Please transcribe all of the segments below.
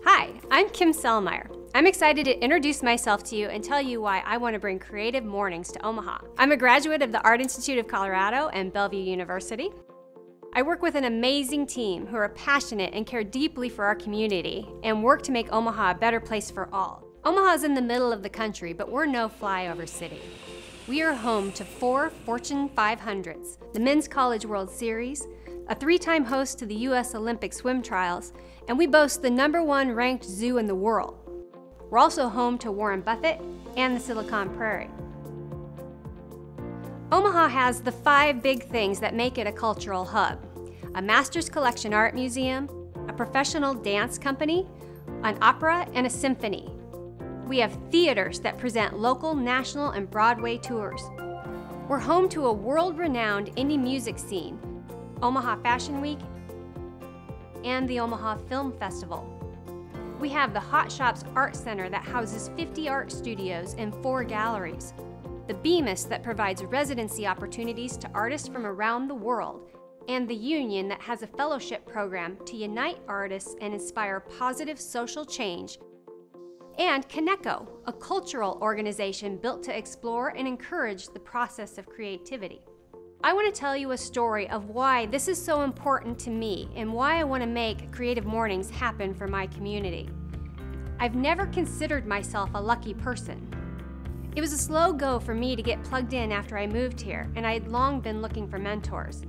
Hi, I'm Kim Selmeyer. I'm excited to introduce myself to you and tell you why I want to bring Creative Mornings to Omaha. I'm a graduate of the Art Institute of Colorado and Bellevue University. I work with an amazing team who are passionate and care deeply for our community and work to make Omaha a better place for all. Omaha is in the middle of the country, but we're no flyover city. We are home to 4 Fortune 500s, the Men's College World Series, a 3-time host to the U.S. Olympic swim trials, and we boast the #1 ranked zoo in the world. We're also home to Warren Buffett and the Silicon Prairie. Omaha has the 5 big things that make it a cultural hub: a Master's Collection art museum, a professional dance company, an opera, and a symphony. We have theaters that present local, national, and Broadway tours. We're home to a world-renowned indie music scene, Omaha Fashion Week, and the Omaha Film Festival. We have the Hot Shops Art Center that houses 50 art studios and 4 galleries, the Bemis that provides residency opportunities to artists from around the world, and the Union that has a fellowship program to unite artists and inspire positive social change, and Connecco, a cultural organization built to explore and encourage the process of creativity. I want to tell you a story of why this is so important to me and why I want to make Creative Mornings happen for my community. I've never considered myself a lucky person. It was a slow go for me to get plugged in after I moved here, and I had long been looking for mentors.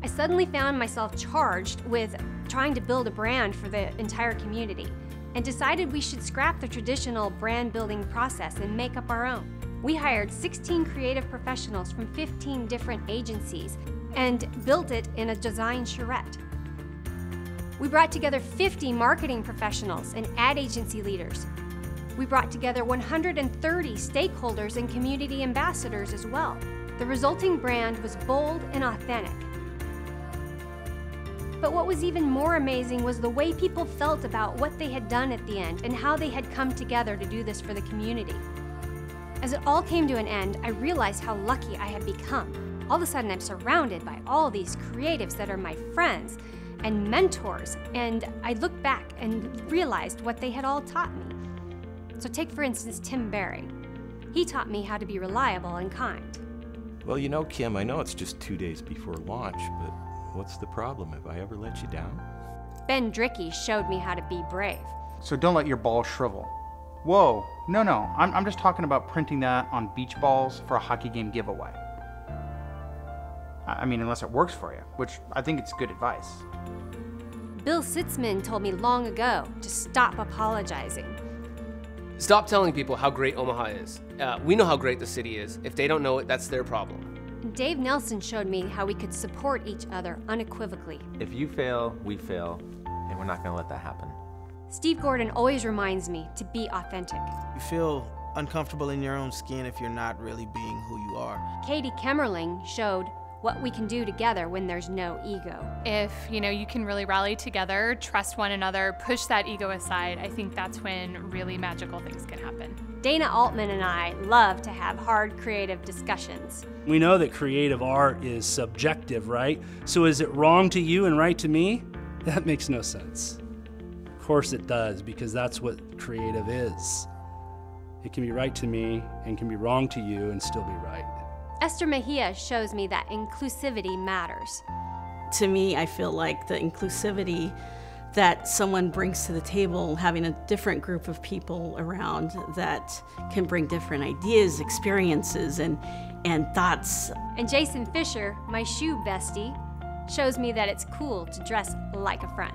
I suddenly found myself charged with trying to build a brand for the entire community and decided we should scrap the traditional brand building process and make up our own. We hired 16 creative professionals from 15 different agencies and built it in a design charrette. We brought together 50 marketing professionals and ad agency leaders. We brought together 130 stakeholders and community ambassadors as well. The resulting brand was bold and authentic. But what was even more amazing was the way people felt about what they had done at the end and how they had come together to do this for the community. As it all came to an end, I realized how lucky I had become. All of a sudden, I'm surrounded by all these creatives that are my friends and mentors, and I looked back and realized what they had all taught me. So take, for instance, Tim Barry. He taught me how to be reliable and kind. Well, you know, Kim, I know it's just 2 days before launch, but what's the problem? Have I ever let you down? Ben Drickey showed me how to be brave. So don't let your balls shrivel. Whoa, no, I'm just talking about printing that on beach balls for a hockey game giveaway. I mean, unless it works for you, which I think it's good advice. Bill Sitzman told me long ago to stop apologizing. Stop telling people how great Omaha is. We know how great the city is. If they don't know it, that's their problem. Dave Nelson showed me how we could support each other unequivocally. If you fail, we fail, and we're not going to let that happen. Steve Gordon always reminds me to be authentic. You feel uncomfortable in your own skin if you're not really being who you are. Katie Kemmerling showed what we can do together when there's no ego. If you can really rally together, trust one another, push that ego aside, I think that's when really magical things can happen. Dana Altman and I love to have hard creative discussions. We know that creative art is subjective, right? So is it wrong to you and right to me? That makes no sense. Of course it does, because that's what creative is. It can be right to me and can be wrong to you and still be right. Esther Mejia shows me that inclusivity matters. To me, I feel like the inclusivity that someone brings to the table, having a different group of people around that can bring different ideas, experiences, and thoughts. And Jason Fisher, my shoe bestie, shows me that it's cool to dress like a friend.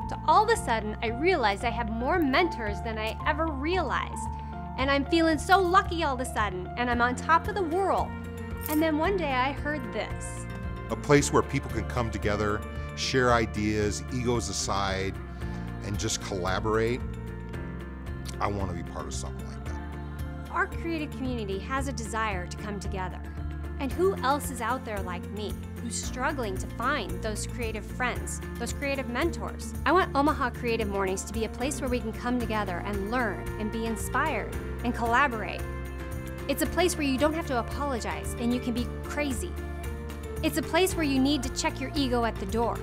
So all of a sudden, I realized I have more mentors than I ever realized. And I'm feeling so lucky all of a sudden, and I'm on top of the world. And then one day I heard this. A place where people can come together, share ideas, egos aside, and just collaborate. I want to be part of something like that. Our creative community has a desire to come together. And who else is out there like me, who's struggling to find those creative friends, those creative mentors? I want Omaha Creative Mornings to be a place where we can come together and learn and be inspired and collaborate. It's a place where you don't have to apologize and you can be crazy. It's a place where you need to check your ego at the door.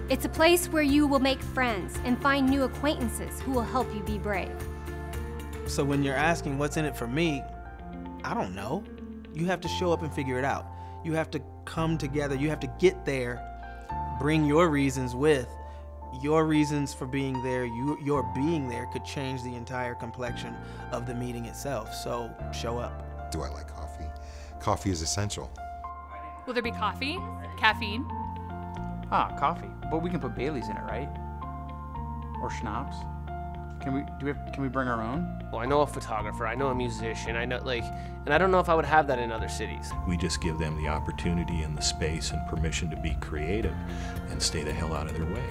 It's a place where you will make friends and find new acquaintances who will help you be brave. So when you're asking what's in it for me, I don't know. You have to show up and figure it out. You have to come together. You have to get there, bring your reasons with. Your reasons for being there, your being there could change the entire complexion of the meeting itself. So show up. Do I like coffee? Coffee is essential. Will there be coffee? Caffeine? Coffee. But we can put Bailey's in it, right? Or schnapps? Can we bring our own? Well, I know a photographer, I know a musician, and I don't know if I would have that in other cities. We just give them the opportunity and the space and permission to be creative and stay the hell out of their way.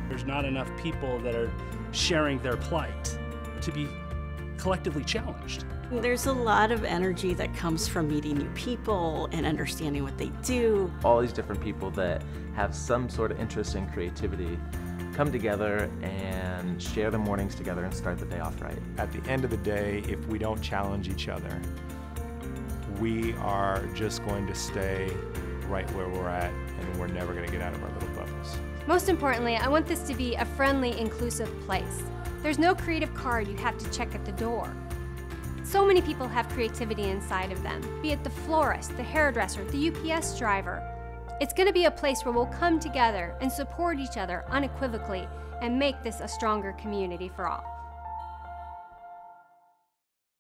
There's not enough people that are sharing their plight to be collectively challenged. There's a lot of energy that comes from meeting new people and understanding what they do. All these different people that have some sort of interest in creativity come together and share the mornings together and start the day off right. At the end of the day, if we don't challenge each other, we are just going to stay right where we're at, and we're never going to get out of our little bubbles. Most importantly, I want this to be a friendly, inclusive place. There's no creative card you have to check at the door. So many people have creativity inside of them, be it the florist, the hairdresser, the UPS driver. It's going to be a place where we'll come together and support each other unequivocally and make this a stronger community for all.